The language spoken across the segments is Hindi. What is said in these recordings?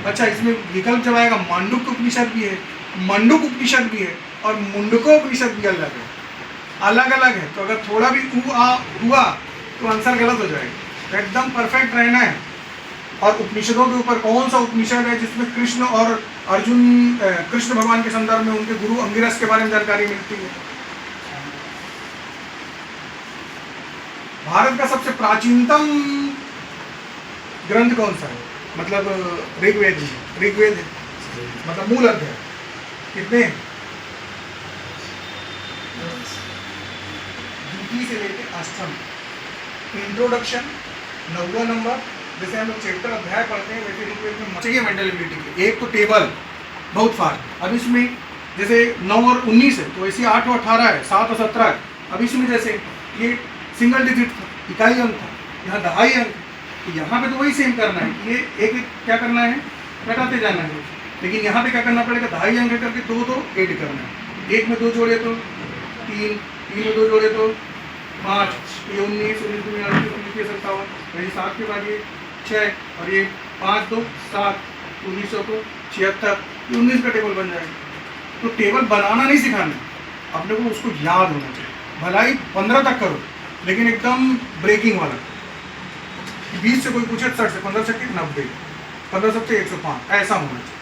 अच्छा, इसमें विकल्प जब आएगा मांडुक्य उपनिषद भी है, मंडुक उपनिषद भी है और मुंडको उपनिषद भी अलग है, अलग अलग है। तो अगर थोड़ा भी ऊ आ हुआ तो आंसर गलत हो जाएगा। तो एकदम परफेक्ट रहना है। और उपनिषदों के ऊपर कौन सा उपनिषद है जिसमें कृष्ण और अर्जुन, कृष्ण भगवान के संदर्भ में उनके गुरु अंगिरस के बारे में जानकारी मिलती है। भारत का सबसे प्राचीनतम ग्रंथ कौन सा है? मतलब ऋग्वेद है, ऋग्वेद है, मतलब मूल अध्याय कितने? द्वितीय से लेकर अष्टम। इंट्रोडक्शन 9वां नंबर, जैसे हम लोग चैप्टर अध्याय पढ़ते हैं वैसे ऋग्वेद में चाहिए मेंटल एबिलिटी के। एक तो टेबल बहुत फार, अब इसमें जैसे 9 और 19 है तो ऐसे 8 और 18 है, 7 और 17 है। अब इसमें जैसे ये सिंगल डिजिट था, इकाई अंक था, यहाँ दहाई अंक, तो यहाँ पे तो वही सेम करना है। ये एक एक क्या करना है, घटाते जाना है। लेकिन यहाँ पे क्या करना पड़ेगा, दहाई अंक करके दो दो ऐड करना है। एक में 2 जोड़े तो 3, 3 में 2 जोड़े तो 5, ये 19, 19 में 19 57, वही 7 के बाद ये 6 और ये 5 2 7, 1900 को 76, ये 19 का टेबल बन जाएगा। तो टेबल बनाना नहीं सिखाना, अपने को उसको याद होना चाहिए। भलाई 15 तक करो लेकिन एकदम ब्रेकिंग वाला। 20 से कोई पूछे 60 से, 15 से 90, 15 से 105, ऐसा होना चाहिए।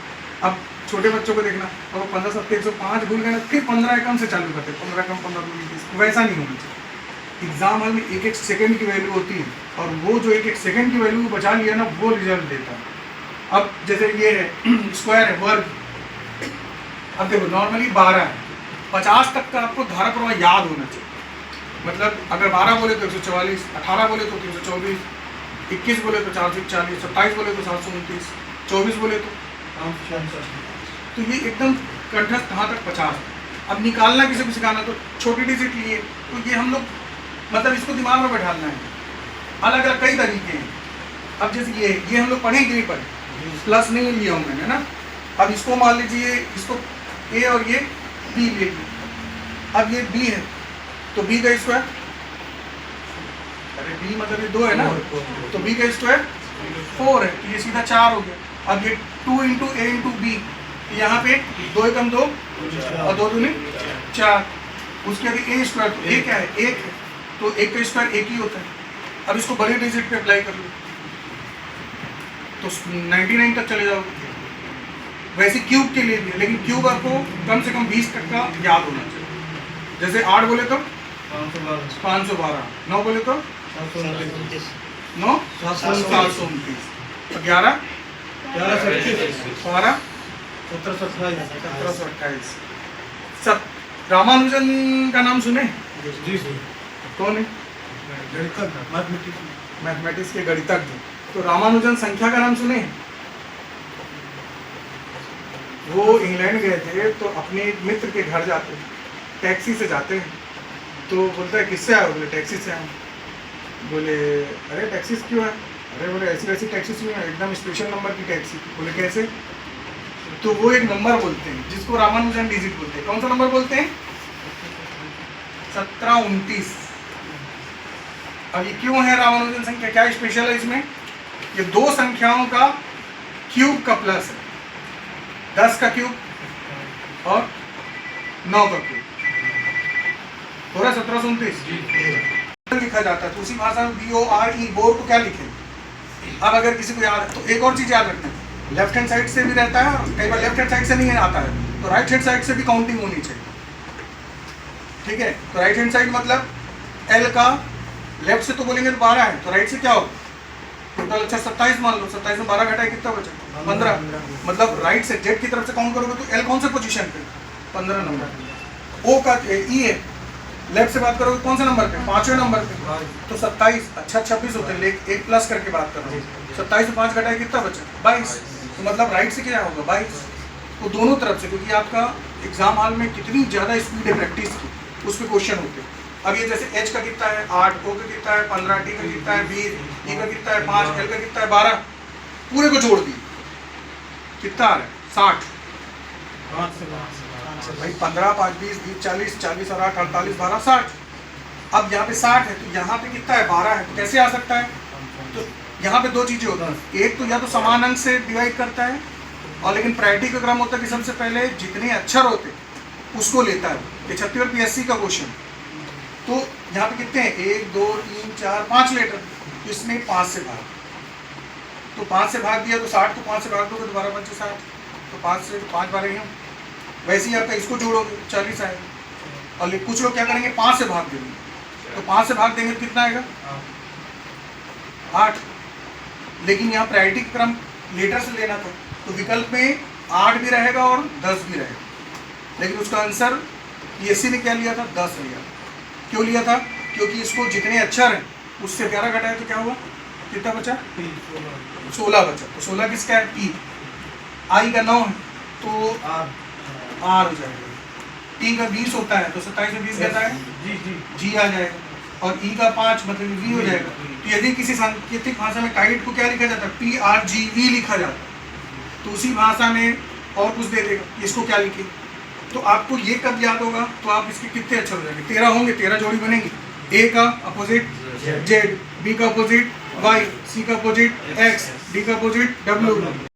अब छोटे बच्चों को देखना, और वो 15 से 105 भूल गए ना, फिर 15 एकम से चालू करते, 15 एकम 15 20, वैसा नहीं होना चाहिए। एग्जाम हॉल में एक एक सेकंड की वैल्यू होती है, और वो जो एक एक सेकंड की वैल्यू बचा लिया ना, वो रिजल्ट देता है। अब जैसे ये है स्क्वायर है, वर्ग। अब देखो नॉर्मली 12 है, 50 तक का आपको धारा प्रवाह याद होना चाहिए। मतलब अगर 12 बोले तो 144, 18 बोले तो 324, 21 बोले तो 440, 27 बोले तो 729, 24 बोले तो ये एकदम कंठस्थ कहाँ तक 50। अब निकालना किसी को सिखाना तो छोटी डिजिट लिए, तो ये हम लोग मतलब इसको दिमाग में बैठाना है। अलग अलग कई तरीके हैं। अब जैसे ये हम लोग पढ़ें कि नहीं पढ़े, प्लस नहीं लिया हूँ मैंने ना। अब इसको मान लीजिए, इसको ए और ये बी ले लीजिए। अब ये बी है तो बी का स्क्वायर, अरे बी मतलब ये 2 है ना, तो बी का स्क्वायर 4 है, तो ये सीधा 4 हो गया। अब ये 2 इंटू ए इंटू बी, यहाँ पे 2 एकम 2 और 2 दूनी 4। उसके आगे ए स्क्वायर, तो ए क्या है, 1 है, तो 1 का स्क्वायर 1 ही होता है। अब इसको बड़े डिजिट पे अप्लाई कर लो तो 99 तक चले जाओगे। वैसे क्यूब के लिए भी है, लेकिन क्यूब आपको कम से कम 20 तक का याद होना चाहिए। जैसे 8 बोले तो 512, 9 बोले तो 9 729, 11 12 1728। सब रामानुजन का नाम सुने? जी कौन है? मैथमेटिक्स के गणितज्ञ। तो रामानुजन संख्या का नाम सुने? वो इंग्लैंड गए थे तो अपने एक मित्र के घर जाते हैं, टैक्सी से जाते हैं। तो बोलता है किससे आए? बोले टैक्सी से आए। बोले अरे टैक्सी से क्यों है? अरे बोले ऐसी वैसी टैक्सी से है, एकदम स्पेशल नंबर की टैक्सी। बोले कैसे? तो वो एक नंबर बोलते हैं जिसको रामानुजन डिजिट बोलते हैं। कौन सा नंबर बोलते हैं? 1729। अब ये क्यों है रामानुजन संख्या, क्या स्पेशल है इसमें? ये 2 संख्याओं का क्यूब का प्लस है, 10 का क्यूब और 9 का क्यूब, पूरा 1729 लिखा जाता है। तो उसी भाषा में BORE, बोर को क्या लिखे? अब अगर किसी को याद है तो एक और चीज याद रखना है, लेफ्ट हैंड साइड से भी रहता है और कई बार लेफ्ट हैंड साइड से नहीं आता है, तो राइट हैंड साइड से भी काउंटिंग होनी चाहिए। ठीक है, तो राइट हैंड साइड मतलब L का लेफ्ट से तो बोलेंगे तो 12 है, तो राइट से क्या होगा टोटल? अच्छा 27 मान लो, 27 में 12 घटाए कितना बचा? 15। मतलब राइट से जेड की तरफ से काउंट करोगे तो L कौन से पोजीशन पे? 15 नंबर। O का E है, लेफ्ट से बात करोगे कौन से नंबर पे? 5वें नंबर पे, तो 27। अच्छा 26 होते हैं, एक प्लस करके बात कर रहा हूँ। 27 में 5 घटाए कितना बचा? 22। तो मतलब राइट से क्या होगा? 22। तो दोनों तरफ से, क्योंकि आपका एग्जाम हॉल में कितनी ज़्यादा स्पीड है प्रैक्टिस की, उस पर क्वेश्चन होते हैं। अब ये जैसे H का कितना है 8, O का कितना है 15, D का कितना है 20, E का कितना है 5, L का कितना है 12, पूरे को जोड़ दिए कितना आ रहा है? 60। भाई 15 5 20 20 40, 40 और 8 48 12 60। अब यहाँ पे 60 है तो यहाँ पे कितना है? 12 है, तो कैसे आ सकता है? तो यहाँ पे 2 चीजें होती हैं, एक तो या तो समान अंक से डिवाइड करता है और लेकिन प्रायोरिटी का क्रम होता है कि सबसे पहले जितने अक्षर होते उसको लेता है। ये छत्तीसगढ़ PSC का क्वेश्चन। तो यहाँ पे कितने हैं, 1 2 3 4 5 लेटर, तो इसमें 5 से भाग, तो 5 से भाग दिया तो 60 को 5 से भाग दोगे तो 12 बचे 60, तो 5 से 5 बार ही। वैसे ही आपका इसको जोड़ोगे 40 आएगा। और कुछ लोग क्या करेंगे 5 से भाग देंगे, तो 5 से भाग देंगे तो कितना आएगा 8। लेकिन यहाँ प्रायोरिटी क्रम लेटर से लेना था, तो विकल्प में 8 भी रहेगा और 10 भी रहेगा, लेकिन उसका आंसर PSC ने क्या लिया था 10 लिया। क्यों लिया था, क्योंकि इसको जितने अक्षर हैं उससे 11 घटाया तो क्या हुआ, कितना बचा 16 बचा। तो 16 किसका है P, I का 9 है तो R हो जाएगा, T का 20 होता है तो 27 में 20 कहता है G आ जाएगा, और E का 5 मतलब V हो जाएगा। तो यदि किसी सांकेतिक भाषा में काइट को क्या लिखा जाता है PRGV लिखा जाता है, तो उसी भाषा में और कुछ दे देगा, इसको क्या लिखे। तो आपको ये कब याद होगा, तो आप इसके कितने अक्षर हो जाएंगे, 13 होंगे, 13 जोड़ी बनेंगी। A का अपोजिट Z, B का अपोजिट Y, C का अपोजिट X, D का अपोजिट W।